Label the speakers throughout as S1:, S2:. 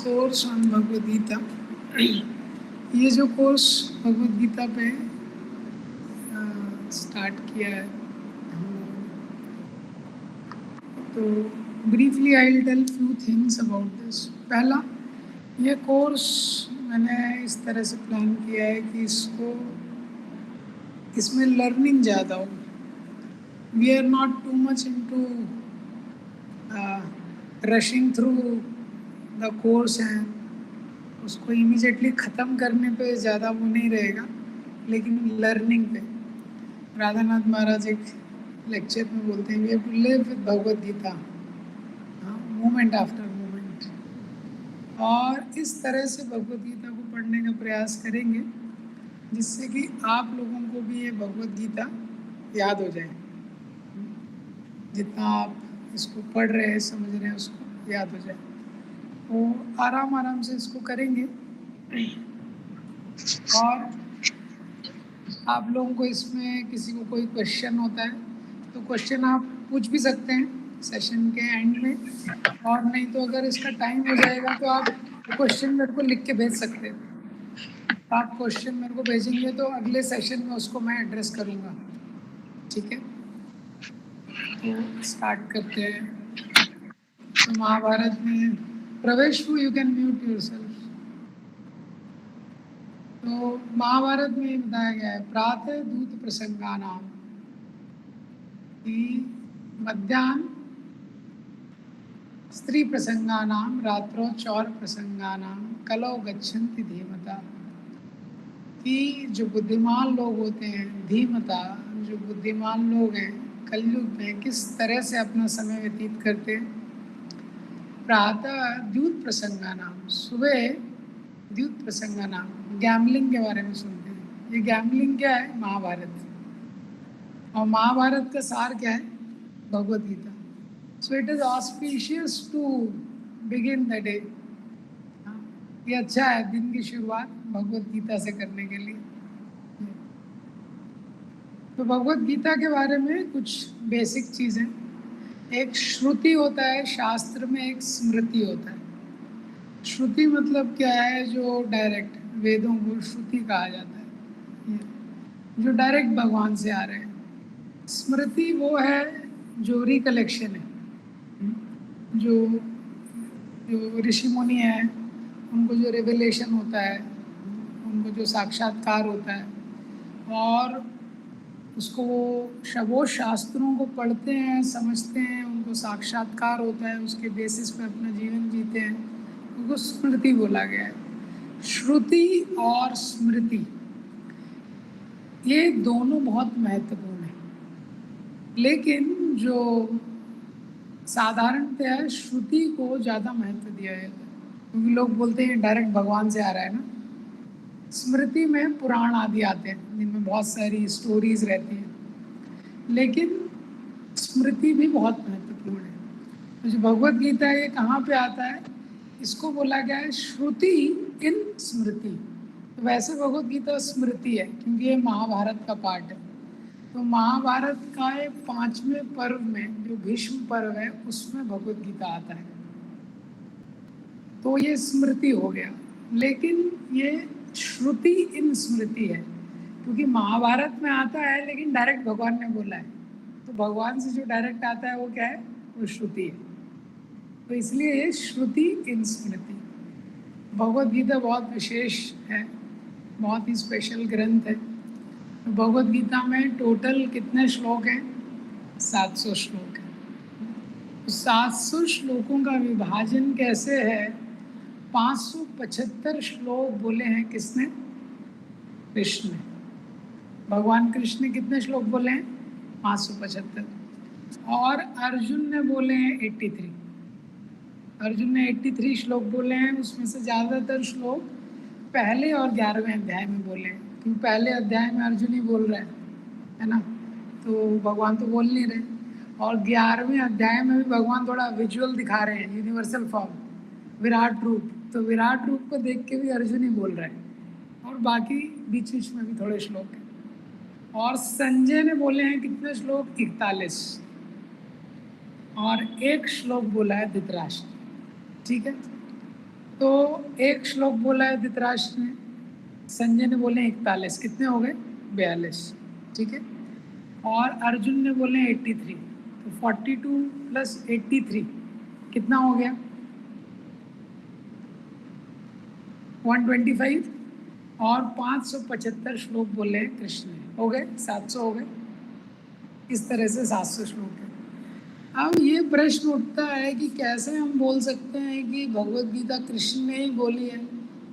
S1: Course on Bhagavad Gita. ये जो course Bhagavad Gita पे स्टार्ट किया है हम लोगों ने, तो briefly I will tell few things about this. पहला, ये कोर्स मैंने इस तरह से प्लान किया है कि इसमें लर्निंग ज़्यादा हो। We are not too much into rushing through the course and उसको इमीडिएटली ख़त्म करने पे ज़्यादा वो नहीं रहेगा, लेकिन लर्निंग पे। राधानाथ महाराज एक लेक्चर में बोलते हैं, we have to live with Bhagavad Gita, moment after moment. और इस तरह से भगवद गीता को पढ़ने का प्रयास करेंगे जिससे कि आप लोगों को भी ये भगवद गीता याद हो जाए। जितना आप इसको पढ़ रहे हैं, समझ रहे हैं, उसको याद हो जाए। तो आराम आराम से इसको करेंगे। और आप लोगों को इसमें किसी को कोई क्वेश्चन होता है तो क्वेश्चन आप पूछ भी सकते हैं सेशन के एंड में, और नहीं तो अगर इसका टाइम हो जाएगा तो आप क्वेश्चन मेरे को लिख के भेज सकते हैं। आप क्वेश्चन मेरे को भेजेंगे तो अगले सेशन में उसको मैं एड्रेस करूँगा, ठीक है? तो स्टार्ट करते हैं। तो महाभारत में प्रवेश यू कैन म्यूट योरसेल्फ। तो महाभारत में बताया गया है प्रातः दूत प्रसंगानाम कि मध्याह्न स्त्री प्रसंगानाम रात्रो चौर प्रसंगानाम कलौ गच्छन्ति धीमता। कि जो बुद्धिमान लोग होते हैं, धीमता, जो बुद्धिमान लोग हैं कलयुग में किस तरह से अपना समय व्यतीत करते हैं। प्रातः द्यूत प्रसंगानाम, सुबह द्यूत प्रसंगानाम, गैम्बलिंग के बारे में सुनते हैं। ये गैम्बलिंग क्या है? महाभारत। और महाभारत का सार क्या है? Bhagavad Gita. So it is auspicious to begin the day. ये अच्छा है दिन की शुरुआत भगवद गीता से करने के लिए। तो भगवद गीता के बारे में कुछ बेसिक चीज़ें। एक श्रुति होता है शास्त्र में, एक स्मृति होता है। श्रुति मतलब क्या है? जो डायरेक्ट, वेदों को श्रुति कहा जाता है, जो डायरेक्ट भगवान से आ रहे हैं। स्मृति वो है जो रिकलेक्शन है, जो जो ऋषि मुनि है उनको जो रेवलेशन होता है, उनको जो साक्षात्कार होता है, और उसको वो शास्त्रों को पढ़ते हैं, समझते हैं, उनको साक्षात्कार होता है, उसके बेसिस पे अपना जीवन जीते हैं, उनको स्मृति बोला गया है। श्रुति और स्मृति ये दोनों बहुत महत्वपूर्ण है, लेकिन जो साधारणतः श्रुति को ज़्यादा महत्व दिया जाता है, क्योंकि लोग बोलते हैं डायरेक्ट भगवान से आ रहा है ना। स्मृति में पुराण आदि आते हैं जिनमें बहुत सारी स्टोरीज रहती हैं, लेकिन स्मृति भी बहुत महत्वपूर्ण है। तो जो भगवद गीता है ये कहाँ पे आता है? इसको बोला गया है श्रुति इन स्मृति। तो वैसे भगवद गीता स्मृति है क्योंकि ये महाभारत का पार्ट है। तो महाभारत का 5वें पर्व में जो भीष्म पर्व है उसमें भगवद गीता आता है, तो ये स्मृति हो गया। लेकिन ये श्रुति इन स्मृति है क्योंकि महाभारत में आता है लेकिन डायरेक्ट भगवान ने बोला है, तो भगवान से जो डायरेक्ट आता है वो क्या है? वो श्रुति है। तो इसलिए ये श्रुति इन स्मृति। भगवद गीता बहुत विशेष है, बहुत ही स्पेशल ग्रंथ है। तो भगवद गीता में टोटल कितने श्लोक हैं? 700 श्लोक हैं। तो 700 श्लोकों का विभाजन कैसे है? 575 श्लोक बोले हैं किसने? कृष्ण ने। भगवान कृष्ण ने कितने श्लोक बोले हैं? 575। और अर्जुन ने बोले हैं 83। अर्जुन ने 83 श्लोक बोले हैं। उसमें से ज़्यादातर श्लोक पहले और 11वें अध्याय में बोले हैं, क्योंकि पहले अध्याय में अर्जुन ही बोल रहे है ना, तो भगवान तो बोल नहीं रहे। और 11वें अध्याय में भी भगवान थोड़ा विजुअल दिखा रहे हैं, यूनिवर्सल फॉर्म, विराट रूप। तो विराट रूप को देख के भी अर्जुन ही बोल रहे हैं। और बाकी बीच बीच में भी थोड़े श्लोक हैं। और संजय ने बोले हैं कितने श्लोक? 41। और एक श्लोक बोला है धृतराष्ट्र, ठीक है। तो एक श्लोक बोला है धृतराष्ट्र ने, संजय ने बोले 41, कितने हो गए? 42, ठीक है। और अर्जुन ने बोले 83, तो 42 प्लस 83 कितना हो गया? 125। और 575 श्लोक बोले हैं कृष्ण ने, हो गए 700 हो गए। इस तरह से 700 श्लोक है। अब ये प्रश्न उठता है कि कैसे हम बोल सकते हैं कि भगवत गीता कृष्ण ने ही बोली है,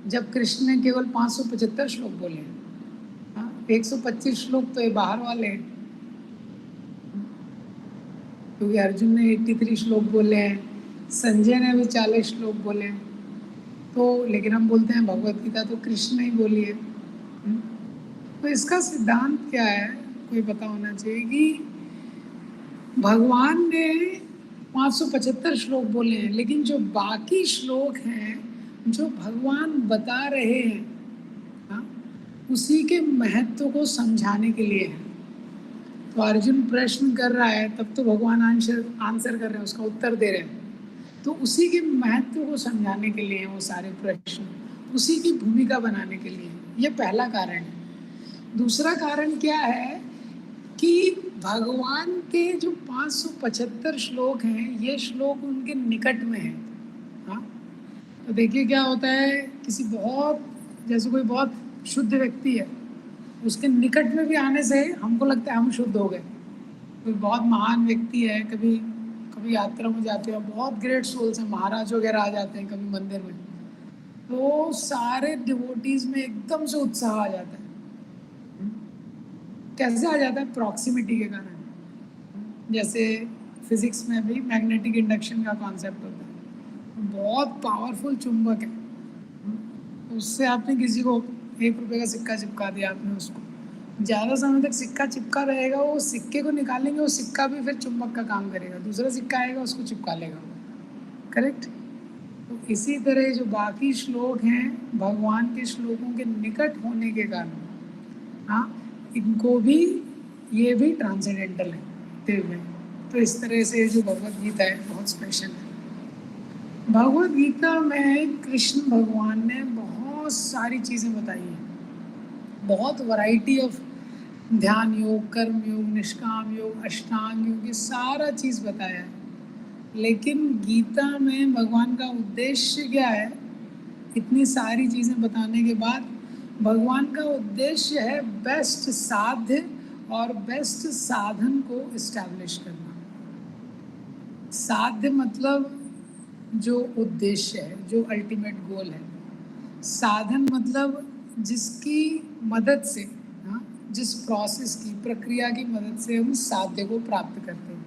S1: जब कृष्ण ने केवल 575 श्लोक बोले हैं। हाँ, 125 श्लोक तो ये बाहर वाले हैं, क्योंकि अर्जुन ने 83 श्लोक बोले हैं, संजय ने भी 40 श्लोक बोले हैं। तो लेकिन हम बोलते हैं भगवत गीता तो कृष्ण ने ही बोली है। तो इसका सिद्धांत क्या है, कोई पता होना चाहिए कि भगवान ने 575 श्लोक बोले हैं, लेकिन जो बाकी श्लोक हैं जो भगवान बता रहे हैं, हाँ, उसी के महत्व को समझाने के लिए है। तो अर्जुन प्रश्न कर रहा है, तब तो भगवान आंसर कर रहे हैं, उसका उत्तर दे रहे हैं। तो उसी के महत्व को समझाने के लिए वो सारे प्रश्न, उसी की भूमिका बनाने के लिए। ये पहला कारण है। दूसरा कारण क्या है कि भगवान के जो 575 श्लोक हैं, ये श्लोक उनके निकट में हैं। हाँ, तो देखिए क्या होता है, किसी बहुत, जैसे कोई बहुत शुद्ध व्यक्ति है, उसके निकट में भी आने से हमको लगता है हम शुद्ध हो गए। कोई बहुत महान व्यक्ति है, कभी कभी यात्रा में जाते हैं, बहुत ग्रेट सोल्स हैं, महाराज वगैरह आ जाते हैं कभी मंदिर में, तो सारे डिवोटीज में एकदम से उत्साह आ जाता है। कैसे आ जाता है? प्रॉक्सिमिटी के कारण। जैसे फिजिक्स में भी मैग्नेटिक इंडक्शन का कॉन्सेप्ट होता है, बहुत पावरफुल चुंबक है, उससे आपने किसी को 1 रुपये का सिक्का चिपका दिया, आपने उसको ज़्यादा समय तक सिक्का चिपका रहेगा, वो सिक्के को निकालेंगे, वो सिक्का भी फिर चुंबक का काम करेगा, दूसरा सिक्का आएगा उसको चिपका लेगा, करेक्ट। तो इसी तरह जो बाकी श्लोक हैं भगवान के श्लोकों के निकट होने के कारण, हाँ, इनको भी, ये भी ट्रांसेंडेंटल है, दिव्य है। तो इस तरह से जो भगवत गीता है बहुत स्पेशल है। भगवत गीता में कृष्ण भगवान ने बहुत सारी चीज़ें बताई हैं, बहुत वैरायटी ऑफ ध्यान योग, कर्म योग, निष्काम योग, अष्टांग योग, ये सारा चीज़ बताया है। लेकिन गीता में भगवान का उद्देश्य क्या है? इतनी सारी चीज़ें बताने के बाद भगवान का उद्देश्य है बेस्ट साध्य और बेस्ट साधन को इस्टेब्लिश करना। साध्य मतलब जो उद्देश्य है, जो अल्टीमेट गोल है। साधन मतलब जिसकी मदद से, हाँ, जिस प्रोसेस की, प्रक्रिया की मदद से हम साध्य को प्राप्त करते हैं।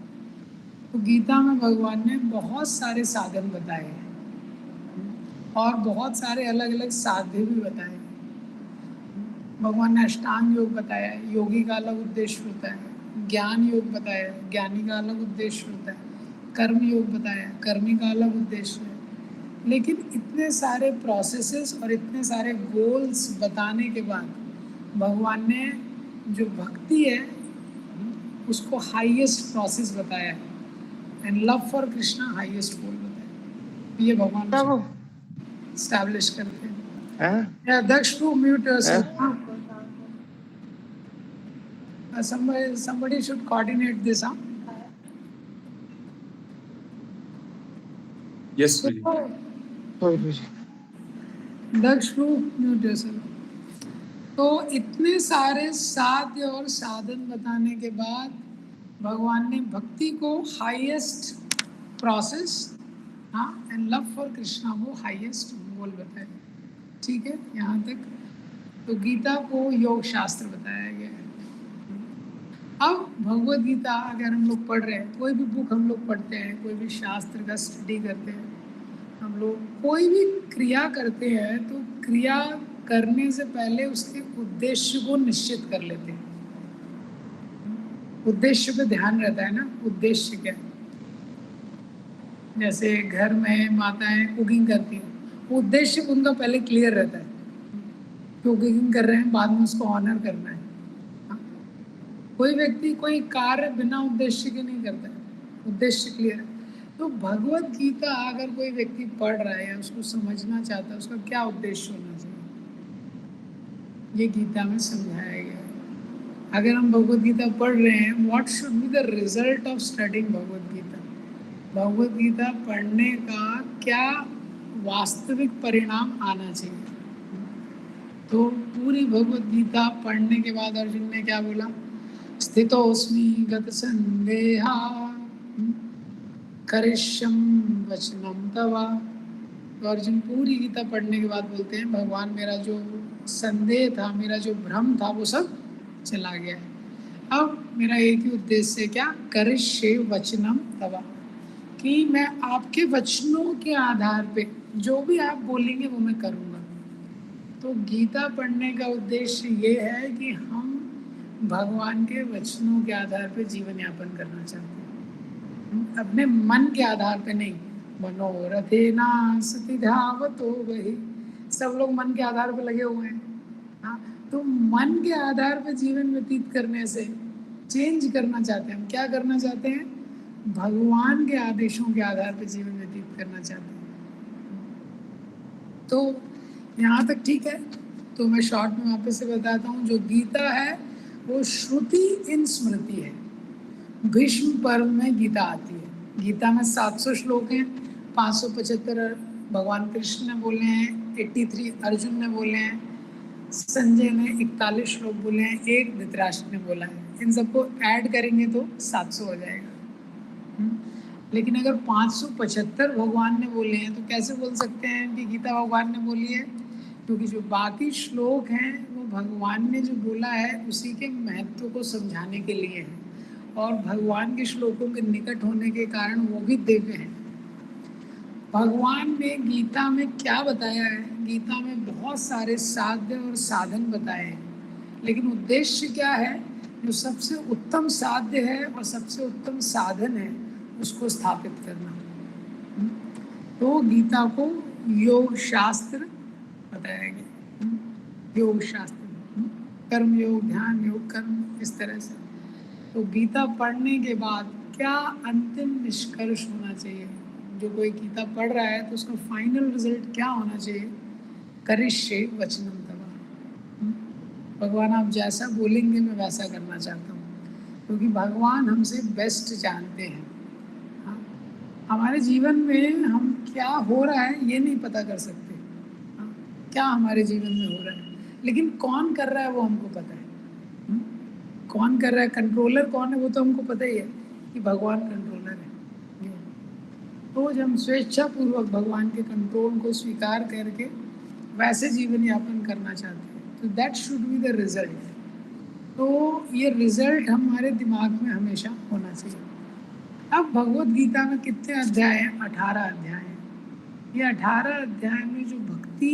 S1: तो गीता में भगवान ने बहुत सारे साधन बताए हैं और बहुत सारे अलग अलग साध्य भी बताए हैं। भगवान ने अष्टांग योग बताया है, योगी का अलग उद्देश्य होता है। ज्ञान योग बताया है, ज्ञानी का अलग उद्देश्य होता है। कर्म योग बताया, कर्मी का अलग उद्देश्य है। लेकिन इतने सारे प्रोसेसेस और इतने सारे गोल्स बताने के बाद भगवान ने जो भक्ति है उसको हाईएस्ट प्रोसेस बताया है, and love for Krishna highest goal बताया। ये भगवान स्टैब्लिश करते हैं। Daksh to mute yourself. Somebody should coordinate this, huh?
S2: Yes, please.
S1: Daksh to mute yourself. तो इतने सारे साध्य और साधन बताने के बाद भगवान ने भक्ति को हाईएस्ट प्रोसेस, हाँ, एंड लव फॉर कृष्णा को हाईएस्ट गोल बताया। ठीक है, यहाँ तक। तो गीता को योग शास्त्र बताया गया है। अब भगवत गीता अगर हम लोग पढ़ रहे हैं, कोई भी बुक हम लोग पढ़ते हैं, कोई भी शास्त्र का स्टडी करते हैं, हम लोग कोई भी क्रिया करते हैं, तो क्रिया करने से पहले उसके उद्देश्य को निश्चित कर लेते हैं। उद्देश्य पे ध्यान रहता है ना, उद्देश्य क्या है। जैसे घर में माताएं कुकिंग करती हैं, उद्देश्य उनका पहले क्लियर रहता है, कुकिंग कर रहे हैं, बाद में उसको ऑनर करना है। कोई व्यक्ति कोई कार्य बिना उद्देश्य के नहीं करता है, उद्देश्य क्लियर है। तो भगवत गीता अगर कोई व्यक्ति पढ़ रहा है या उसको समझना चाहता है, उसका क्या उद्देश्य होना चाहिए, ये गीता में समझाया गया है। अगर हम भगवत गीता पढ़ रहे हैं, what should be the result of studying Bhagavad Gita, Bhagavad Gita पढ़ने का क्या वास्तविक परिणाम आना चाहिए। तो पूरी भगवत गीता पढ़ने के बाद अर्जुन ने क्या बोला, स्थितोस्मि गत संदेहा करिष्यम वचनम तवा। तो अर्जुन पूरी गीता पढ़ने के बाद बोलते हैं, भगवान मेरा जो संदेह था, मेरा जो भ्रम था, वो सब चला गया है। अब मेरा एक ही उद्देश्य है, क्या, करिष्ये वचनम तवा, कि मैं आपके वचनों के आधार पे जो भी आप बोलेंगे वो मैं करूँगा। तो गीता पढ़ने का उद्देश्य ये है कि हम भगवान के वचनों के आधार पे जीवन यापन करना चाहते हैं, अपने मन के आधार पे नहीं। मनोरथेना सति धावतो वही, सब लोग मन के आधार पे लगे हुए हैं। हाँ, तो मन के आधार पे जीवन व्यतीत करने से चेंज करना चाहते हैं। हम क्या करना चाहते हैं, भगवान के आदेशों के आधार पे जीवन व्यतीत करना चाहते हैं। तो यहाँ तक ठीक है। तो मैं शॉर्ट में वापस से बताता हूँ, जो गीता है वो श्रुति इन स्मृति है। भीष्म पर्व में गीता आती है। गीता में 700 श्लोक हैं, 575 भगवान कृष्ण ने बोले हैं, 83 अर्जुन ने बोले हैं, संजय ने 41 श्लोक बोले हैं, एक धृतराष्ट्र ने बोला है। इन सबको ऐड करेंगे तो 700 हो जाएगा। लेकिन अगर 575 भगवान ने बोले हैं तो कैसे बोल सकते हैं कि गीता भगवान ने बोली है, क्योंकि जो बाकी श्लोक हैं वो भगवान ने जो बोला है उसी के महत्व को समझाने के लिए हैं, और भगवान के श्लोकों के निकट होने के कारण वो भी दिव्य हैं। भगवान ने गीता में क्या बताया है, गीता में बहुत सारे साध्य और साधन बताए हैं, लेकिन उद्देश्य क्या है, जो सबसे उत्तम साध्य है और सबसे उत्तम साधन है उसको स्थापित करना। तो गीता को योग शास्त्र बताया गया, योग शास्त्र, कर्म योग, ध्यान योग, कर्म, इस तरह से। तो गीता पढ़ने के बाद क्या अंतिम निष्कर्ष होना चाहिए, जो कोई गीता पढ़ रहा है तो उसका फाइनल रिजल्ट क्या होना चाहिए, करिष्ये वचनम तवा। भगवान आप जैसा बोलेंगे मैं वैसा करना चाहता हूँ, क्योंकि भगवान हमसे बेस्ट जानते हैं। हाँ, हमारे जीवन में हम क्या हो रहा है ये नहीं पता कर सकते। हाँ, क्या हमारे जीवन में हो रहा है, लेकिन कौन कर रहा है वो हमको पता है। कौन कर रहा है, कंट्रोलर कौन है वो तो हमको पता ही है कि भगवान कंट्रोलर है। तो जब हम स्वेच्छा पूर्वक भगवान के कंट्रोल को स्वीकार करके वैसे जीवन यापन करना चाहते हैं, तो that should be the result. तो ये रिजल्ट हमारे दिमाग में हमेशा होना चाहिए। अब भगवत गीता में कितने अध्याय हैं, 18 अध्याय हैं। ये 18 अध्याय में जो भक्ति,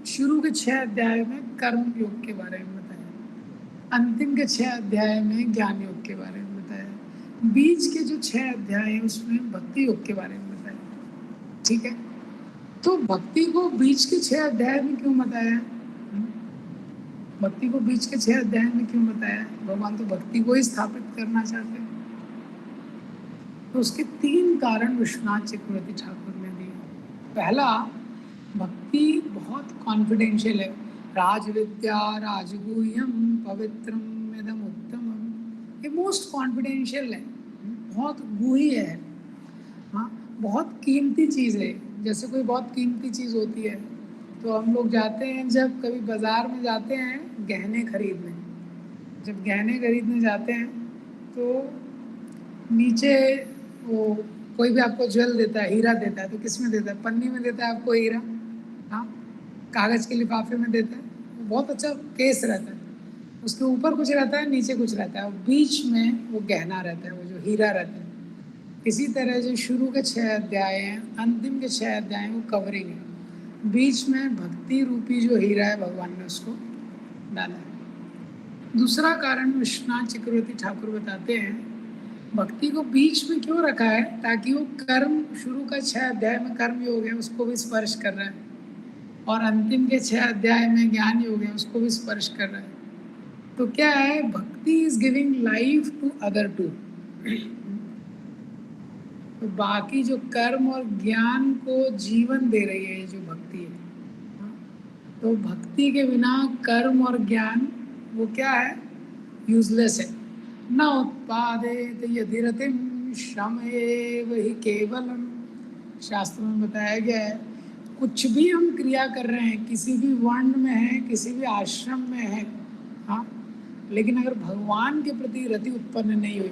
S1: शुरू के 6 अध्याय में कर्म योग के बारे में बताया, अंतिम के 6 अध्याय में ज्ञान योग के बारे में बताया, बीच के जो 6 अध्याय हैं उसमें भक्ति योग के बारे में बताया। ठीक है, तो भक्ति को बीच के 6 अध्याय में क्यों बताया, भक्ति को बीच के 6 अध्याय में क्यों बताया, भगवान तो भक्ति को ही स्थापित करना चाहते हैं। तो उसके 3 कारण विश्वनाथ चक्रवर्ती ठाकुर ने दिए। पहला, भक्ति बहुत कॉन्फिडेंशियल है। राजविद्या राजगुह्यम पवित्रम इदम उत्तमम, ये मोस्ट कॉन्फिडेंशियल है, बहुत गुह्य है। हाँ, बहुत कीमती चीज़ है। जैसे कोई बहुत कीमती चीज़ होती है तो हम लोग जाते हैं, जब कभी बाज़ार में जाते हैं गहने खरीदने, जब गहने खरीदने जाते हैं तो नीचे वो कोई भी आपको ज्वेल देता है, हीरा देता है, तो किस में देता है, पन्नी में देता है आपको हीरा, हाँ, कागज़ के लिफाफे में देता है, बहुत अच्छा केस रहता है, उसके ऊपर कुछ रहता है, नीचे कुछ रहता है, और बीच में वो गहना रहता है, वो जो हीरा रहता है। इसी तरह जो शुरू के 6 अध्याय हैं, अंतिम के 6 अध्याय वो कवरिंग है, बीच में भक्ति रूपी जो हीरा है भगवान ने उसको डाला है। दूसरा कारण विश्वनाथ चक्रवर्ती ठाकुर बताते हैं, भक्ति को बीच में क्यों रखा है, ताकि वो कर्म, शुरू का 6 अध्याय में कर्म योग है उसको भी स्पर्श कर रहा है, और अंतिम के 6 अध्याय में ज्ञान योग है उसको भी स्पर्श कर रहा है। तो क्या है, bhakti is giving life to other too. तो बाकी जो कर्म और ज्ञान को जीवन दे रही है ये जो भक्ति है, तो भक्ति के बिना कर्म और ज्ञान वो क्या है, यूजलेस है। न उत्पादेत यदि रतिम श्रम एव हि केवलम, शास्त्र में बताया गया है कुछ भी हम क्रिया कर रहे हैं, किसी भी वर्ण में है, किसी भी आश्रम में है, हाँ, लेकिन अगर भगवान के प्रति रति उत्पन्न नहीं हुई,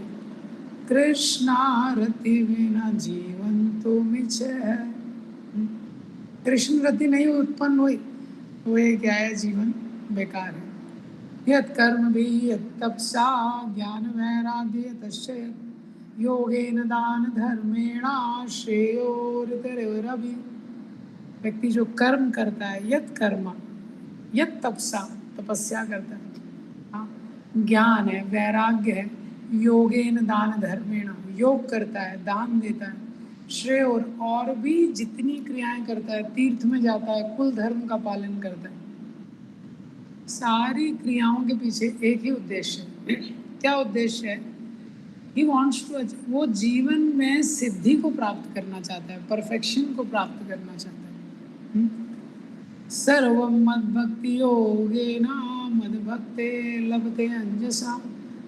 S1: कृष्णा रति बिना जीवन तो मिछ है, कृष्ण रति नहीं उत्पन्न हुई तो ये क्या है, जीवन बेकार है। यत् कर्म भी यत् तपसा ज्ञान वैराग्य तस्य योगेन दान धर्मेण श्रेयोरितरेरपि, व्यक्ति जो कर्म करता है, यत् कर्म यत् तपसा तपस्या करता है, हाँ, ज्ञान है, वैराग्य है, योगेन दान धर्मेण योग करता है, दान देता है, श्रेय और भी जितनी क्रियाएं करता है, तीर्थ में जाता है, कुल धर्म का पालन करता है, सारी क्रियाओं के पीछे एक ही उद्देश्य है। क्या उद्देश्य है? ही वॉन्ट्स टू, वो जीवन में सिद्धि को प्राप्त करना चाहता है, परफेक्शन को प्राप्त करना चाहता है। सर्वं मद्भक्ति योगेन मद्भक्ते लभते अंजसा,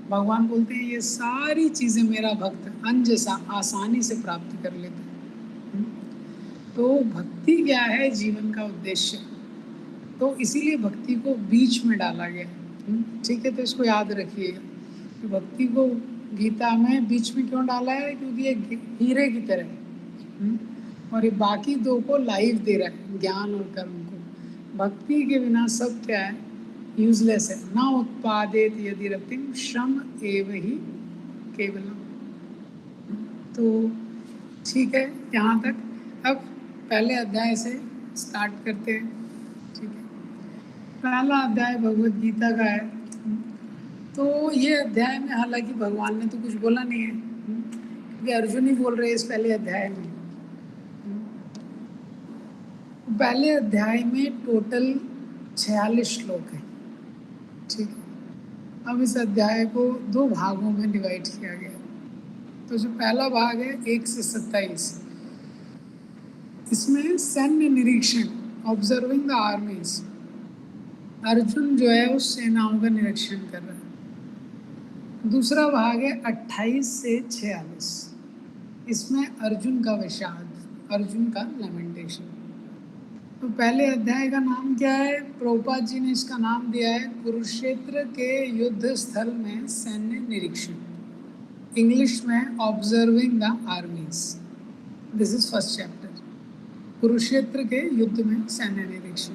S1: भगवान बोलते हैं ये सारी चीजें मेरा भक्त अंजसा आसानी से प्राप्त कर लेते हैं। तो भक्ति क्या है? जीवन का उद्देश्य। तो इसीलिए भक्ति को बीच में डाला गया है, ठीक है। तो इसको याद रखिएगा कि भक्ति को गीता में बीच में क्यों डाला है, क्योंकि ये हीरे की तरह है और ये बाकी दो को लाइफ दे रहा है, ज्ञान और कर्म को। भक्ति के बिना सब क्या है, यूजलेस है। ना उत्पादेत यदि रतिम श्रम एव ही केवलम। तो ठीक है, यहाँ तक। अब पहले अध्याय से स्टार्ट करते हैं, ठीक है। पहला अध्याय भगवद गीता का है। तो ये अध्याय में हालांकि भगवान ने तो कुछ बोला नहीं है, क्योंकि अर्जुन ही बोल रहे हैं इस पहले अध्याय में। पहले अध्याय में टोटल 46 श्लोक है, ठीक है। अब इस अध्याय को दो भागों में डिवाइड किया गया। तो जो पहला भाग है 1 से 27, इसमें सैन्य निरीक्षण, ऑब्जर्विंग द आर्मीज, अर्जुन जो है उस सेनाओं का निरीक्षण कर रहा है। दूसरा भाग है 28 से 46, इसमें अर्जुन का विषाद, अर्जुन का लैमेंटेशन। तो पहले अध्याय का नाम क्या है? प्रभुपाद जी ने इसका नाम दिया है कुरुक्षेत्र के युद्ध स्थल में सैन्य निरीक्षण, इंग्लिश में observing the armies. This is first chapter, Kurukshetra के युद्ध में सैन्य निरीक्षण।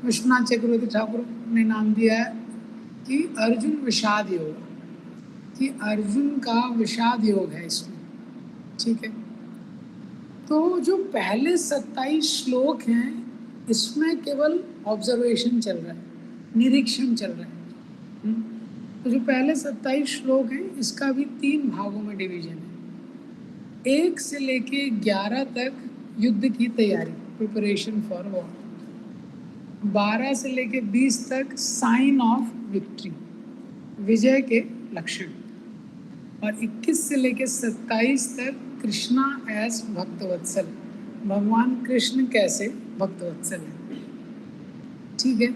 S1: विश्वनाथ चक्रवर्ती ठाकुर ने नाम दिया है कि अर्जुन विषाद योग, कि अर्जुन का विषाद योग है इसमें, ठीक है। तो जो पहले 27 श्लोक हैं इसमें केवल ऑब्जर्वेशन चल रहा है, निरीक्षण चल रहा है। तो जो पहले 27 श्लोक हैं इसका भी 3 भागों में डिवीजन है। 1 से लेके 11 तक युद्ध की तैयारी, प्रिपरेशन फॉर वॉर। 12 से लेके 20 तक साइन ऑफ विक्ट्री, विजय के लक्षण। और 21 से लेके 27 तक कृष्णा एज भक्तवत्सल, भगवान कृष्ण कैसे भक्तवत्सल है, ठीक है।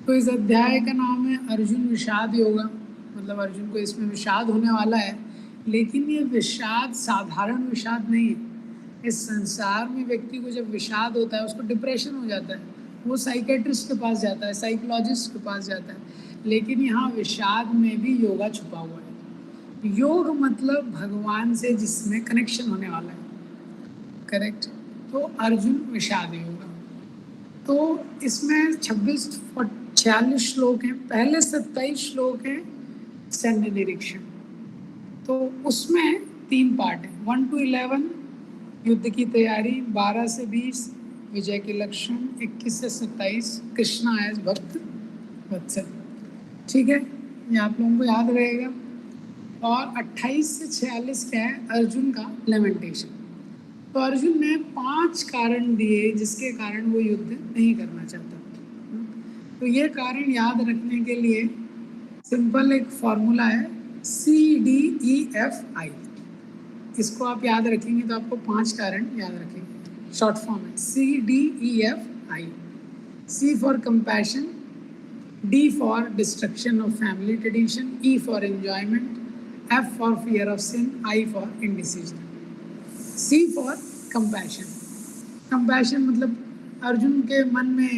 S1: तो इस अध्याय का नाम है अर्जुन विषाद योगा, मतलब अर्जुन को इसमें विषाद होने वाला है। लेकिन ये विषाद साधारण विषाद नहीं है। इस संसार में व्यक्ति को जब विषाद होता है उसको डिप्रेशन हो जाता है, वो साइकेट्रिस्ट के पास जाता है, साइकोलॉजिस्ट के पास जाता है। लेकिन यहाँ विषाद में भी योगा छुपा हुआ है। योग मतलब भगवान से जिसमें कनेक्शन होने वाला है, करेक्ट। तो अर्जुन विषाद योगा। तो इसमें 46 श्लोक हैं, पहले 27 श्लोक हैं सैन्य निरीक्षण। तो उसमें 3 पार्ट है, 1 to 11 युद्ध की तैयारी, 12 से 20 विजय के लक्षण, 21 से 27 कृष्णा एज भक्त वत्सल, ठीक है। ये आप लोगों को याद रहेगा। और 28 से 46 क्या है? अर्जुन का लेमेंटेशन। तो अर्जुन ने 5 कारण दिए जिसके कारण वो युद्ध नहीं करना चाहता। तो ये कारण याद रखने के लिए सिंपल एक फॉर्मूला है, CDEFI। इसको आप याद रखेंगे तो आपको 5 कारण याद रखेंगे। शॉर्ट फॉर्म है CDEFI। C for compassion, D for destruction of family tradition, E for enjoyment, F for fear of sin, I for indecision. C for compassion। Compassion मतलब अर्जुन के मन में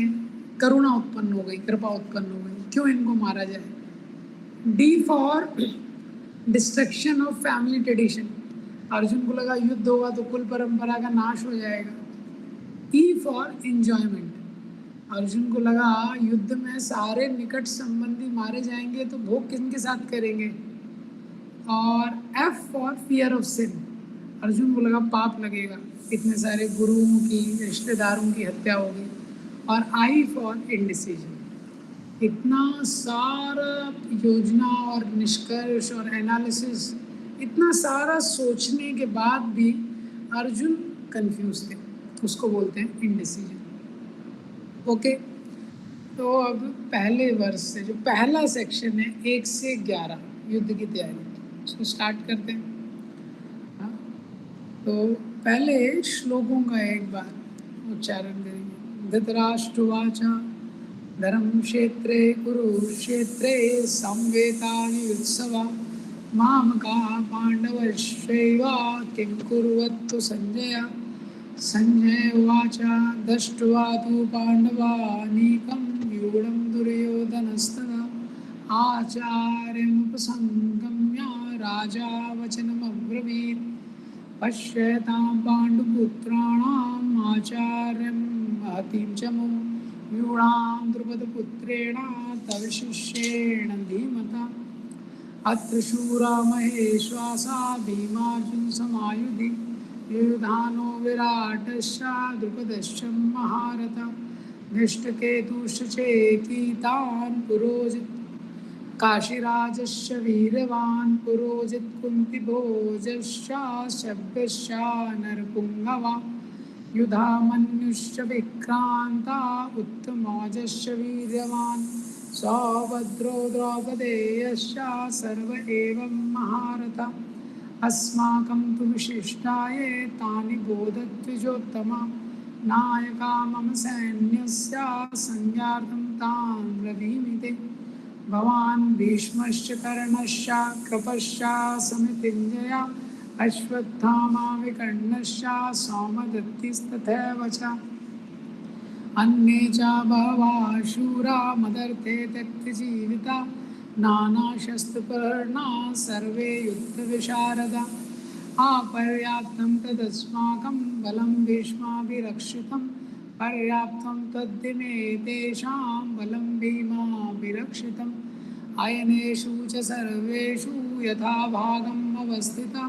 S1: करुणा उत्पन्न हो गई, कृपा उत्पन्न हो गई, क्यों इनको मारा जाए। D for destruction of family tradition, Arjun को लगा युद्ध होगा तो कुल परंपरा का नाश हो जाएगा। ई फॉर एंजॉयमेंट, अर्जुन को लगा युद्ध में सारे निकट संबंधी मारे जाएंगे तो भोग किनके साथ करेंगे। और F for fear of sin, Arjun को लगा पाप लगेगा, इतने सारे गुरुओं की, रिश्तेदारों की हत्या होगी। और आई फॉर इंडिसीजन, इतना सारा योजना और निष्कर्ष और एनालिसिस, इतना सारा सोचने के बाद भी अर्जुन कंफ्यूज थे, उसको बोलते हैं इंडिसीजन। ओके, तो अब पहले वर्ष से जो पहला सेक्शन है 1 से 11 युद्ध की तैयारी, उसको स्टार्ट करते हैं। हाँ, तो पहले श्लोकों का एक बार उच्चारण करेंगे। धृतराष्ट्रवाच धर्मक्षेत्रे कुरुक्षेत्रे संवेतायुत्सवा मामका पाण्डवश्चैव किं कुर्वन्तु संजय। संजय उवाच दृष्ट्वा तु पाण्डवानीकं व्यूढं दुर्योधनस्तदा आचार्यमुपसंगम्य राजा वचनमब्रवीत्। पश्यतां पाण्डुपुत्राणाम् आचार्यं महतीं च मुं व्यूढां द्रुपदपुत्रेण तव शिष्येण धीमता। अत्र शूरा महेश्वासा भीमार्जुनसमायुधि युधानो विराटश्च द्रुपदश्च महारथ। धृष्टकेतुश्च चेकितान् पुरोजित् काशीराजश्च वीरवान् पुरोजित् कुन्तिभोजश्च शब्दश्च नरपुङ्गवा। युधामन्युश्च विक्रान्ता उत्तमौजश्च वीर्यवान् सौभद्रो द्रौपदेयश्च सर्व एव महारथ। अस्माकं तु विशिष्टाये तानि बोधद्विजोत्तमा। नायका मम सैन्यस्य संज्ञार्थं तान् ब्रवीमि ते। भवान् भीष्मश्च कर्णश्च कृपश्च समितिञ्जय अश्वत्थामा विकर्णश्च सौमदत्तिस्तथैव च। अन्ये च बहवः शूरा मदर्थे त्यक्तजीविता नानाशस्त्रपर्णा सर्वे युद्धविशारदा। अपर्याप्तं तदस्माकं बलं भीष्माभिरक्षितं पर्याप्तं तद्दिने तेषां बलं भीमाभिरक्षितम्। अयनेषु च सर्वेषु यथा भागम् अवस्थिता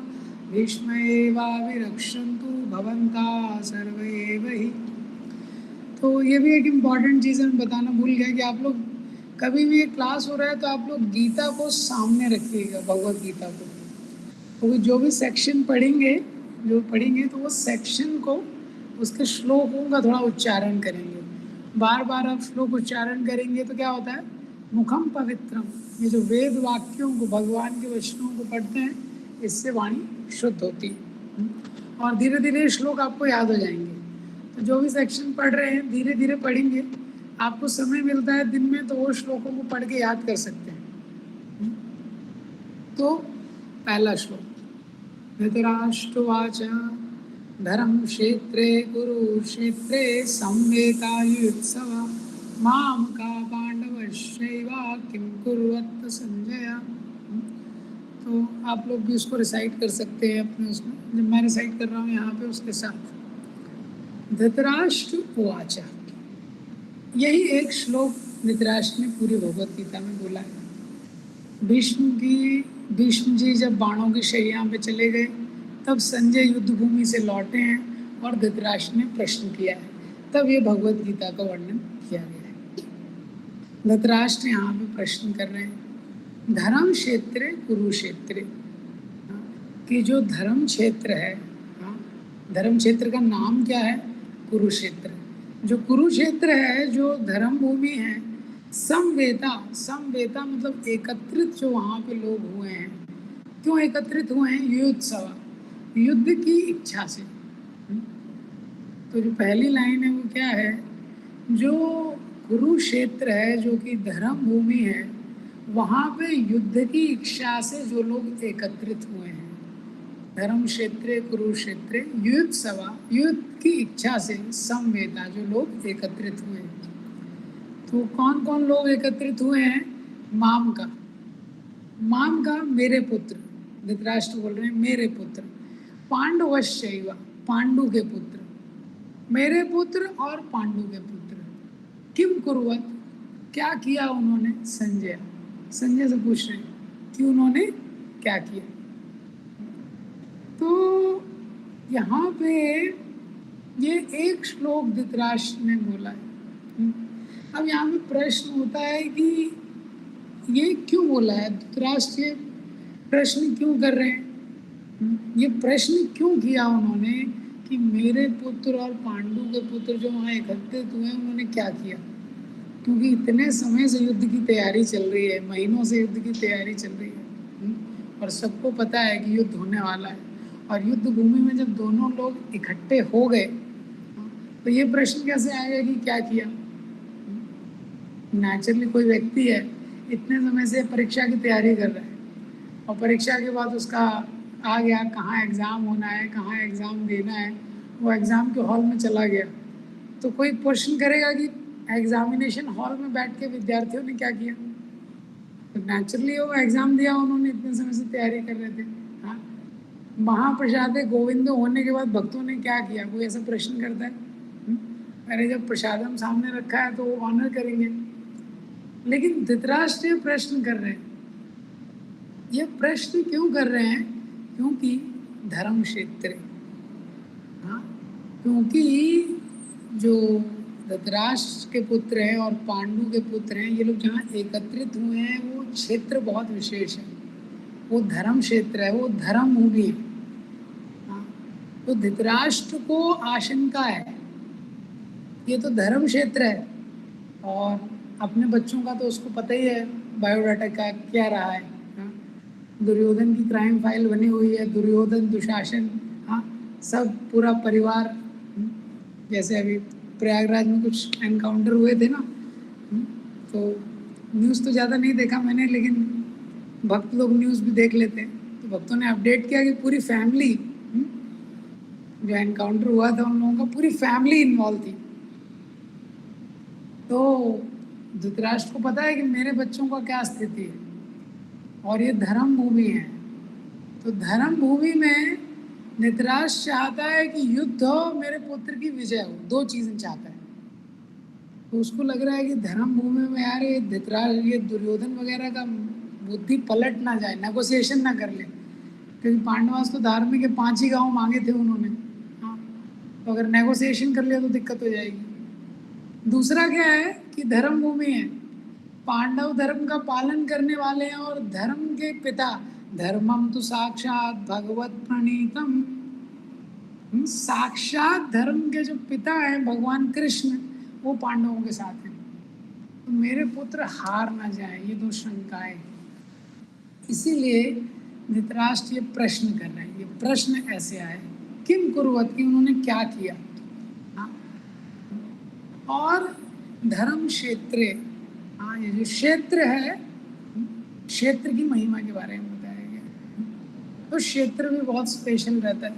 S1: भीष्म एवाभिरक्षन्तु भवन्तः सर्व एव हि। तो ये भी एक इम्पॉर्टेंट चीज़ मैं बताना भूल गया कि आप लोग कभी भी ये क्लास हो रहा है तो आप लोग गीता को सामने रखिएगा, भगवत गीता को। तो जो भी सेक्शन पढ़ेंगे तो वो सेक्शन को, उसके श्लोकों का थोड़ा उच्चारण करेंगे। बार बार आप श्लोक उच्चारण करेंगे तो क्या होता है, मुखम पवित्रम, ये जो वेद वाक्यों को, भगवान के वचनों को पढ़ते हैं, इससे वाणी शुद्ध होती है और धीरे धीरे श्लोक आपको याद हो जाएंगे। तो जो भी सेक्शन पढ़ रहे हैं धीरे धीरे पढ़ेंगे, आपको समय मिलता है दिन में तो वो श्लोकों को पढ़ के याद कर सकते हैं। तो पहला श्लोक, धृतराष्ट्रवाच धर्मक्षेत्रे कुरुक्षेत्रे संवेतायुत्सवा मामका पाण्डवश्चैव किं कुर्वत् संजय। तो आप लोग भी उसको रिसाइट कर सकते हैं अपने उसमें, जब मैं रिसाइट कर रहा हूँ यहाँ पे उसके साथ। धृतराष्ट्र उवाच, यही एक श्लोक धृतराष्ट्र ने पूरी भगवत गीता में बोला है। भीष्म जी जब बाणों की शैया पे चले गए तब संजय युद्ध भूमि से लौटे हैं और धृतराष्ट्र ने प्रश्न किया है, तब ये भगवत गीता का वर्णन किया गया है। धृतराष्ट्र यहाँ पे प्रश्न कर रहे हैं, धर्म क्षेत्र कुरुक्षेत्र, कि जो धर्म क्षेत्र है, धर्म क्षेत्र का नाम क्या है, कुरुक्षेत्र। जो कुरुक्षेत्र है, जो धर्म भूमि है, समवेता मतलब एकत्रित जो वहाँ पे लोग हुए हैं। क्यों एकत्रित हुए हैं, युत्सवा, युद्ध की इच्छा से। तो जो पहली लाइन है वो क्या है, जो कुरुक्षेत्र है जो कि धर्म भूमि है, वहाँ पे युद्ध की इच्छा से जो लोग एकत्रित हुए हैं, धर्म क्षेत्र कुरुक्षेत्र युद्ध सभा, युद्ध की इच्छा से समवेता जो लोग एकत्रित हुए हैं। तो कौन कौन लोग एकत्रित हुए हैं? माम का, माम का मेरे पुत्र, धृतराष्ट्र बोल रहे हैं मेरे पुत्र, पांडवश्चैव पांडु के पुत्र, मेरे पुत्र और पांडु के पुत्र, किम कुर्वत क्या किया उन्होंने, संजय, संजय से पूछ रहे हैं कि उन्होंने क्या किया। तो यहाँ पे ये एक श्लोक धृतराष्ट्र ने बोला है। अब यहाँ पे प्रश्न होता है कि ये क्यों बोला है, धृतराष्ट्र ये प्रश्न क्यों कर रहे हैं, ये प्रश्न क्यों किया उन्होंने कि मेरे पुत्र और पांडु के पुत्र जो वहाँ एकत्रित हुए उन्होंने क्या किया। क्योंकि इतने समय से युद्ध की तैयारी चल रही है, महीनों से युद्ध की तैयारी चल रही है, और सबको पता है कि युद्ध होने वाला है, और युद्ध भूमि में जब दोनों लोग इकट्ठे हो गए तो ये प्रश्न कैसे आएगा कि क्या किया। नेचुरली कोई व्यक्ति है इतने समय से परीक्षा की तैयारी कर रहा है, और परीक्षा के बाद उसका आ गया कहाँ एग्ज़ाम होना है, कहाँ एग्ज़ाम देना है, वो एग्ज़ाम के हॉल में चला गया, तो कोई क्वेश्चन करेगा कि एग्जामिनेशन हॉल में बैठ के विद्यार्थियों ने क्या किया। तो नेचुरली वो एग्ज़ाम दिया, उन्होंने इतने समय से तैयारी कर रहे थे। हाँ, महाप्रसाद गोविंद होने के बाद भक्तों ने क्या किया, कोई ऐसा प्रश्न करता है? अरे जब प्रसादम सामने रखा है तो वो ऑनर करेंगे। लेकिन धृतराष्ट्र प्रश्न कर रहे हैं, ये प्रश्न क्यों कर रहे हैं? क्योंकि धर्म क्षेत्र, हाँ, क्योंकि जो धृतराष्ट्र के पुत्र हैं और पांडु के पुत्र हैं, ये लोग जहाँ एकत्रित हुए हैं वो क्षेत्र बहुत विशेष है, वो धर्म क्षेत्र है, वो धर्म भूमि है। हाँ, तो धृतराष्ट्र को आशंका है ये तो धर्म क्षेत्र है, और अपने बच्चों का तो उसको पता ही है बायोडाटा का क्या रहा है। हाँ, दुर्योधन की क्राइम फाइल बनी हुई है, दुर्योधन दुशासन, हाँ, सब पूरा परिवार। जैसे अभी प्रयागराज में कुछ एनकाउंटर हुए थे ना, तो न्यूज़ तो ज़्यादा नहीं देखा मैंने, लेकिन भक्त लोग न्यूज़ भी देख लेते हैं, तो भक्तों ने अपडेट किया कि पूरी फैमिली, जो एनकाउंटर हुआ था उन लोगों का पूरी फैमिली इन्वॉल्व थी। तो धृतराष्ट्र को पता है कि मेरे बच्चों का क्या स्थिति है, और ये धर्म भूमि है, तो धर्म भूमि में धृतराष्ट्र चाहता है कि युद्ध हो, मेरे पुत्र की विजय हो, दो चीज़ें चाहता है। तो उसको लग रहा है कि धर्म भूमि में यार ये धृतराष्ट्र, ये दुर्योधन वगैरह का बुद्धि पलट ना जाए, नेगोशिएशन ना कर ले, क्योंकि पांडवास तो धार्मिक के 5 ही गाँव मांगे थे उन्होंने। हाँ, तो अगर नेगोशिएशन कर लिया तो दिक्कत हो जाएगी। दूसरा क्या है कि धर्म भूमि है, पांडव धर्म का पालन करने वाले हैं, और धर्म के पिता, धर्मम तो साक्षात भगवत प्रणीतम, साक्षात धर्म के जो पिता हैं भगवान कृष्ण, वो पांडवों के साथ हैं। तो मेरे पुत्र हार ना जाए, ये दो शंकाएं, इसीलिए धृतराष्ट्र ये प्रश्न कर रहे हैं। ये प्रश्न ऐसे आए, किम कुर्वत, की उन्होंने क्या किया। हाँ, और धर्म क्षेत्र, हाँ, ये जो क्षेत्र है, क्षेत्र की महिमा के बारे में बताया गया। तो क्षेत्र भी बहुत स्पेशल रहता है,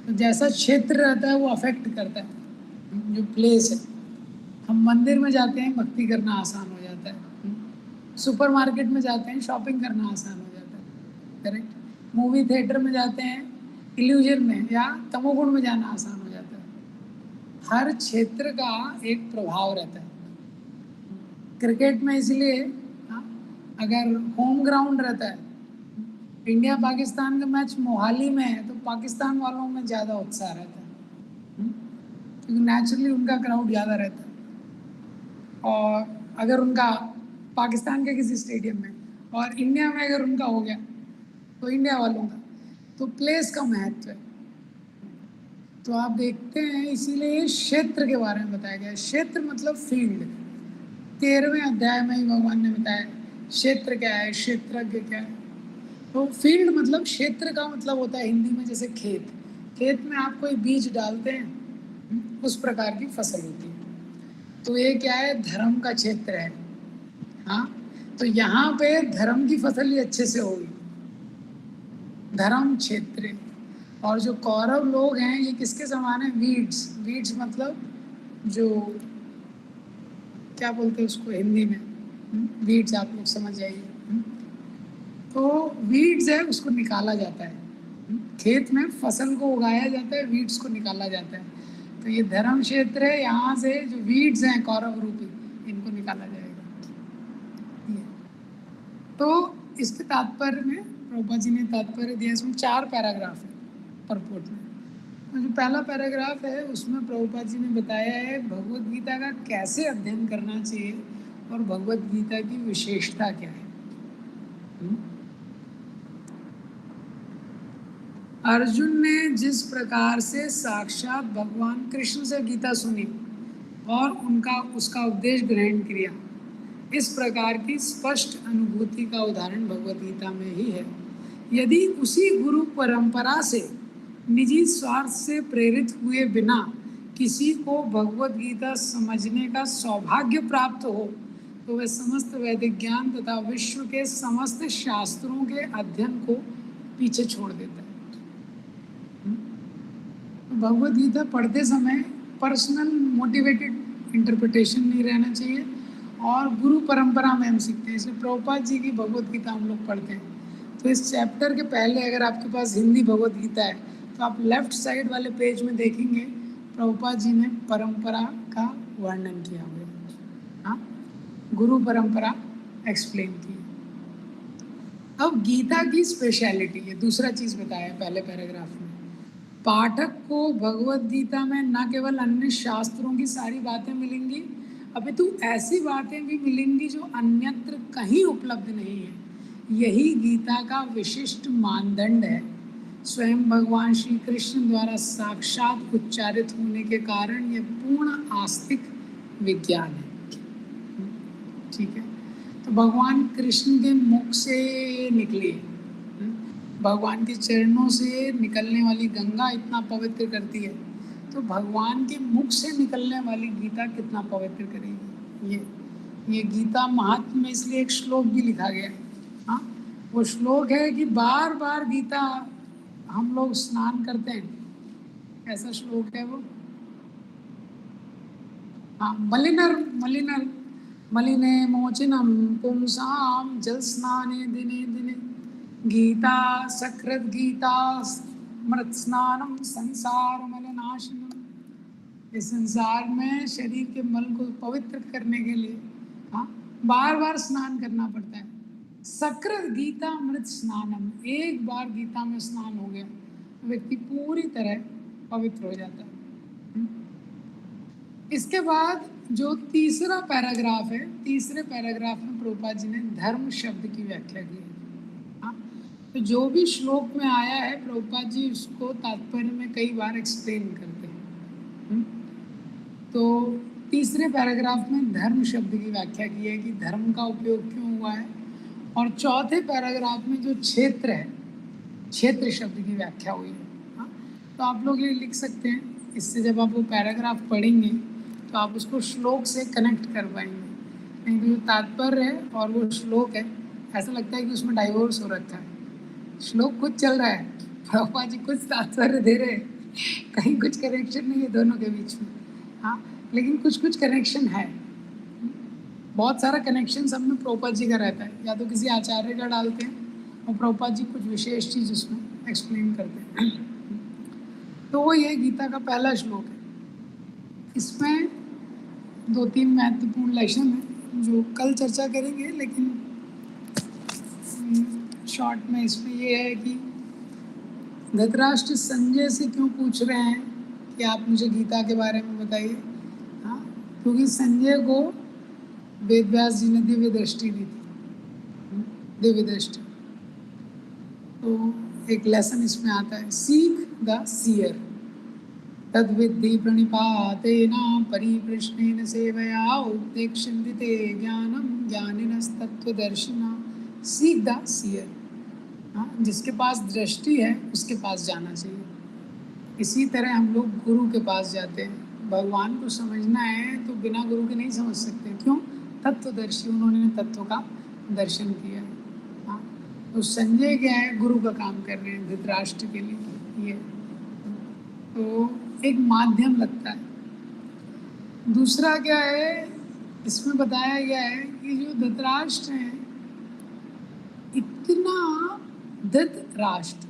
S1: तो जैसा क्षेत्र रहता है वो अफेक्ट करता है जो प्लेस है। हम मंदिर में जाते हैं, भक्ति करना आसान हो जाता है, सुपरमार्केट में जाते हैं, शॉपिंग करना आसान हो जाता है, करेक्ट। मूवी थिएटर में जाते हैं, इल्यूजन में या तमोगुण में जाना आसान हो जाता है। हर क्षेत्र का एक प्रभाव रहता है। क्रिकेट में इसलिए, अगर होम ग्राउंड रहता है, इंडिया पाकिस्तान का मैच मोहाली में है, तो पाकिस्तान वालों में ज़्यादा उत्साह रहता है, क्योंकि नेचुरली उनका क्राउड ज़्यादा रहता है। और अगर उनका पाकिस्तान के किसी स्टेडियम में, और इंडिया में अगर उनका हो गया तो इंडिया वालों का, तो प्लेस का महत्व है। तो आप देखते हैं, इसीलिए क्षेत्र के बारे में बताया गया है। क्षेत्र मतलब फील्ड। 13वें अध्याय में ही भगवान ने बताया क्षेत्र क्या है, क्षेत्रज्ञ क्या है। तो फील्ड मतलब क्षेत्र का मतलब होता है हिंदी में, जैसे खेत, खेत में आप कोई बीज डालते हैं, उस प्रकार की फसल होती है। तो ये क्या है, धर्म का क्षेत्र है। हाँ, तो यहाँ पे धर्म की फसल ही अच्छे से होगी, धर्म क्षेत्र। और जो कौरव लोग हैं ये किसके समान है, वीड्स। वीड्स मतलब जो, क्या बोलते हैं उसको हिंदी में, वीड्स आप लोग समझ जाइए। तो वीड्स है, उसको निकाला जाता है। खेत में फसल को उगाया जाता है, वीड्स को निकाला जाता है। तो ये धर्म क्षेत्र है, यहाँ से जो वीड्स हैं कौरव रूपी, इनको निकाला जाएगा। ये तो इसके तात्पर्य में प्रभुपाद जी ने तात्पर्य दिया, इसमें 4 पैराग्राफ है परपोर्ट में। तो जो पहला पैराग्राफ है उसमें प्रभुपाद जी ने बताया है भगवत गीता का कैसे अध्ययन करना चाहिए और भगवत गीता की विशेषता क्या है। अर्जुन ने जिस प्रकार से साक्षात भगवान कृष्ण से गीता सुनी और उसका उपदेश ग्रहण किया, इस प्रकार की स्पष्ट अनुभूति का उदाहरण भगवत गीता में ही है। यदि उसी गुरु परंपरा से निजी स्वार्थ से प्रेरित हुए बिना किसी को भगवत गीता समझने का सौभाग्य प्राप्त हो तो वह समस्त वैदिक ज्ञान तथा विश्व के समस्त शास्त्रों के अध्ययन को पीछे छोड़ देता है। भगवत गीता पढ़ते समय पर्सनल मोटिवेटेड इंटरप्रिटेशन नहीं रहना चाहिए, और गुरु परंपरा में हम सीखते हैं। इसलिए प्रभुपाद जी की भगवत गीता हम लोग पढ़ते हैं, तो इस चैप्टर के पहले अगर आपके पास हिंदी भगवत गीता है तो आप लेफ्ट साइड वाले पेज में देखेंगे प्रभुपाद जी ने परंपरा का वर्णन किया हुआ है। हाँ, गुरु परंपरा एक्सप्लेन की। अब गीता की स्पेशलिटी है, दूसरा चीज बताया पहले पैराग्राफ में। पाठक को भगवत गीता में न केवल अन्य शास्त्रों की सारी बातें मिलेंगी, अपितु ऐसी बातें भी मिलेंगी जो अन्यत्र कहीं उपलब्ध नहीं है। यही गीता का विशिष्ट मानदंड है। स्वयं भगवान श्री कृष्ण द्वारा साक्षात उच्चारित होने के कारण यह पूर्ण आस्तिक विज्ञान है। ठीक है, तो भगवान कृष्ण के मुख से निकली, भगवान के चरणों से निकलने वाली गंगा इतना पवित्र करती है, तो भगवान के मुख से निकलने वाली गीता कितना पवित्र करेगी। ये गीता महात्म्य में इसलिए एक श्लोक भी लिखा गया है। हाँ, वो श्लोक है कि बार बार गीता हम लोग स्नान करते हैं, ऐसा श्लोक है वो। हाँ, मलिने मोचनम पुंसाम जल स्नाने दिने दिने, गीता सकृत गीता मृत स्नानम संसार मलनाशनम। इस संसार में शरीर के मल को पवित्र करने के लिए हाँ बार बार स्नान करना पड़ता है। सकृत गीता मृत स्नानम, एक बार गीता में स्नान हो गया तो व्यक्ति पूरी तरह पवित्र हो जाता है। इसके बाद जो तीसरा पैराग्राफ है, तीसरे पैराग्राफ में प्रभुपाद जी ने धर्म शब्द की व्याख्या की है। तो जो भी श्लोक में आया है प्रभुपाद जी उसको तात्पर्य में कई बार एक्सप्लेन करते हैं। तो तीसरे पैराग्राफ में धर्म शब्द की व्याख्या की है कि धर्म का उपयोग क्यों हुआ है, और चौथे पैराग्राफ में जो क्षेत्र है, क्षेत्र शब्द की व्याख्या हुई है। तो आप लोग ये लिख सकते हैं, इससे जब आप वो पैराग्राफ पढ़ेंगे तो आप उसको श्लोक से कनेक्ट कर पाएंगे। नहीं तो जो तात्पर्य है और वो श्लोक है, ऐसा लगता है कि उसमें डाइवोर्स हो रखा है। श्लोक कुछ चल रहा है, प्रभुपाद जी कुछ तात्पर्य दे रहे हैं, कहीं कुछ कनेक्शन नहीं है दोनों के बीच में। हाँ, लेकिन कुछ कुछ कनेक्शन है, बहुत सारा कनेक्शन सब में प्रभुपाद जी का रहता है, या तो किसी आचार्य का डालते हैं और प्रभुपाद जी कुछ विशेष चीज़ उसमें एक्सप्लेन करते हैं। तो वो ये गीता का पहला श्लोक है। इसमें 2-3 महत्वपूर्ण लेसन है जो कल चर्चा करेंगे, लेकिन शॉर्ट में इसमें ये है कि धृतराष्ट्र संजय से क्यों पूछ रहे हैं कि आप मुझे गीता के बारे में बताइए। हाँ, क्योंकि संजय को वेद व्यास जी ने दिव्य दृष्टि दी थी, दिव्य दृष्टि। तो एक लेसन इसमें आता है, सीख द सीयर तद्विद्धि प्रणिपातेन परिप्रश्नेन सेवया उपदेक्षन्ति ते ज्ञानम ज्ञानिनस्तत्त्वदर्शिना। सीख द सीयर, हाँ, जिसके पास दृष्टि है उसके पास जाना चाहिए। इसी तरह हम लोग गुरु के पास जाते हैं। भगवान को समझना है तो बिना गुरु के नहीं समझ सकते। क्यों? तत्वदर्शी, उन्होंने तत्व का दर्शन किया है। हाँ, तो संजय क्या है, गुरु का काम कर रहे हैं धृतराष्ट्र के लिए। ये तो एक माध्यम लगता है। दूसरा क्या है, इसमें बताया गया है कि जो धृतराष्ट्र है, इतना धृतराष्ट्र,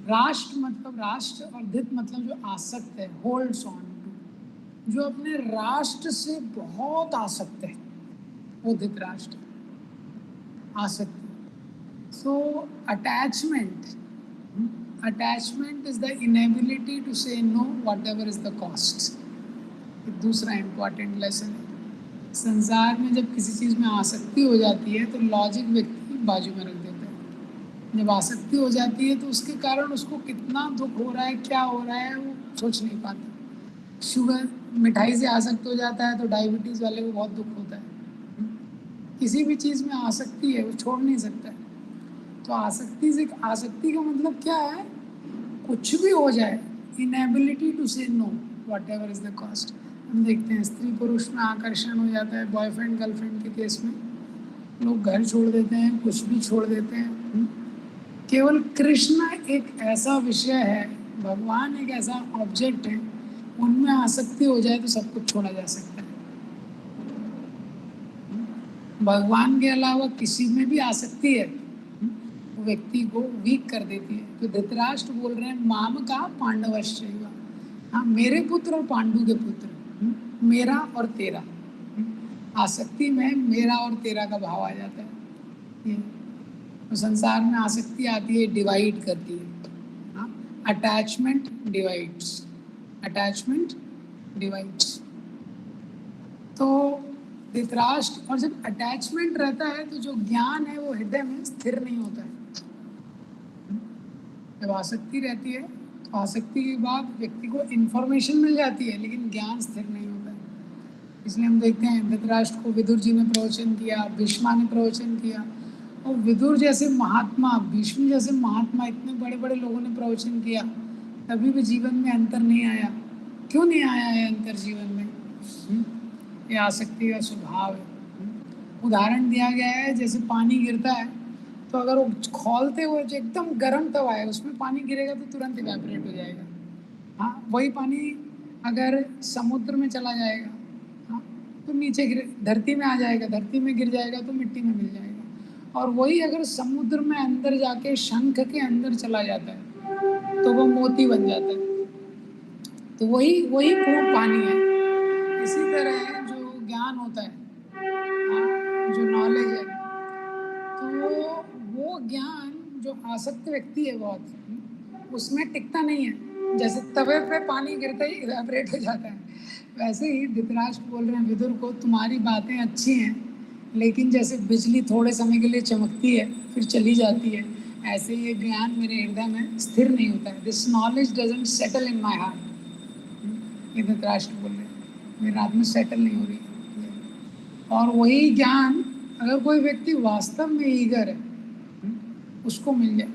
S1: राष्ट्र मतलब राष्ट्र और धृत मतलब जो आसक्त है, होल्ड्स ऑन टू, जो अपने राष्ट्र से बहुत आसक्त है, वो धृतराष्ट्र आसक्ति। So attachment is the inability to say no whatever is the cost. दूसरा इम्पॉर्टेंट लेसन है। संसार में जब किसी चीज़ में आसक्ति हो जाती है तो लॉजिक व्यक्ति बाजू में रख देता है। जब आसक्ति हो जाती है तो उसके कारण उसको कितना दुख हो रहा है, क्या हो रहा है, वो सोच नहीं पाता। शुगर, मिठाई से आसक्त हो जाता है तो डायबिटीज़ वाले को बहुत दुख होता है। किसी भी चीज़ में आसक्ति है, वो छोड़ नहीं सकता है। तो आसक्ति का मतलब क्या है? कुछ भी हो जाए, inability to say no whatever is the cost. हम देखते हैं स्त्री पुरुष में आकर्षण हो जाता है, बॉयफ्रेंड गर्लफ्रेंड के केस में लोग घर छोड़ देते हैं, कुछ भी छोड़ देते हैं। केवल कृष्ण एक ऐसा विषय है, भगवान एक ऐसा ऑब्जेक्ट है, उनमें आसक्ति हो जाए तो सब कुछ छोड़ा जा सकता है। भगवान के अलावा किसी में भी आसक्ति है वो व्यक्ति को वीक कर देती है। तो धृतराष्ट्र बोल रहे हैं माम का पांडवश्चैव, हाँ, मेरे पुत्र और पांडु के पुत्र, मेरा और तेरा। आसक्ति में मेरा और तेरा का भाव आ जाता है। तो संसार में आसक्ति आती है, डिवाइड करती है। Attachment divides. तो धृतराष्ट्र, और जब अटैचमेंट रहता है तो जो ज्ञान है वो हृदय में स्थिर नहीं होता है। जब आसक्ति रहती है तो आसक्ति के बाद व्यक्ति को इन्फॉर्मेशन मिल जाती है लेकिन ज्ञान स्थिर नहीं होता है। इसलिए हम देखते हैं धृतराष्ट्र को विदुर जी ने प्रवचन किया, भीष्मा ने प्रवचन किया, और विदुर जैसे महात्मा, भीष्म जैसे महात्मा, इतने बड़े बड़े लोगों ने प्रवचन किया, तभी भी जीवन में अंतर नहीं आया। क्यों नहीं आया है अंतर जीवन में? ये आसक्ति का स्वभाव है। उदाहरण दिया गया है, जैसे पानी गिरता है तो अगर वो खौलते हुए जो एकदम गर्म तवा है उसमें पानी गिरेगा तो तुरंत इवेपोरेट हो जाएगा। हाँ, वही पानी अगर समुद्र में चला जाएगा, हाँ, तो नीचे धरती में आ जाएगा, धरती में गिर जाएगा तो मिट्टी में मिल जाएगा। और वही अगर समुद्र में अंदर जाके शंख के अंदर चला जाता है तो वो मोती बन जाता है। तो वही पूर्ण पानी है। इसी तरह जो ज्ञान होता है, जो नॉलेज है, तो वो ज्ञान जो आसक्त व्यक्ति है बहुत, उसमें टिकता नहीं है। जैसे तवे पे पानी गिरता ही इवेपोरेट हो जाता है, वैसे ही धृतराष्ट्र बोल रहे हैं विदुर को, तुम्हारी बातें अच्छी हैं लेकिन जैसे बिजली थोड़े समय के लिए चमकती है फिर चली जाती है, ऐसे ये ज्ञान मेरे हृदय में स्थिर नहीं होता है। This knowledge doesn't settle in my heart. ये धृतराष्ट्र बोल रहे हैं, मेरे हाथ में सेटल नहीं हो रही। और वही ज्ञान अगर कोई व्यक्ति वास्तव में ईगर है, उसको मिल जाए,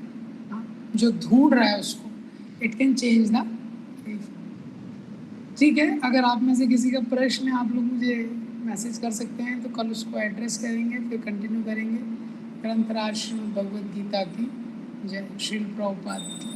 S1: जो ढूंढ रहा है उसको, इट कैन चेंज द। ठीक है, अगर आप में से किसी का प्रश्न है आप लोग मुझे मैसेज कर सकते हैं, तो कल उसको एड्रेस करेंगे, फिर कंटिन्यू करेंगे। ग्रंथराज श्रीमद् भगवद गीता की जय। श्रील प्रभुपाद की।